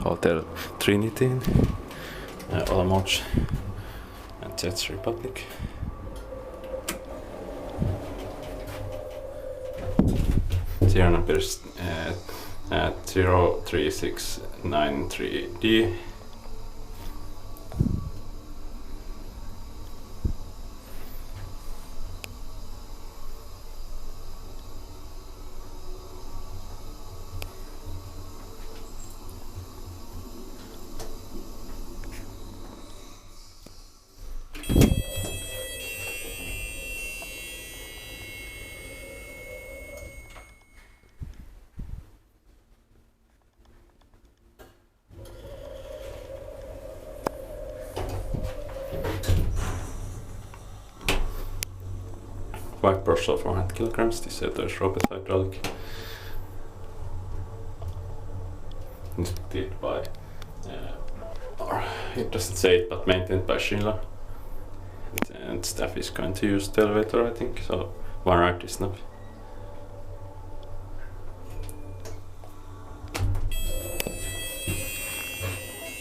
Hotel Trinity in Olomouc and Czech Republic. Serial number is 03693D. White brush of 400 kilograms. This setter is robot hydraulic. Inspected by, or it doesn't say it, but maintained by Schindler. And staff is going to use the elevator, I think, so one ride is enough.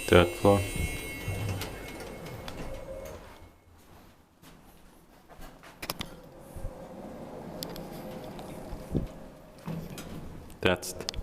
Third floor. That's it.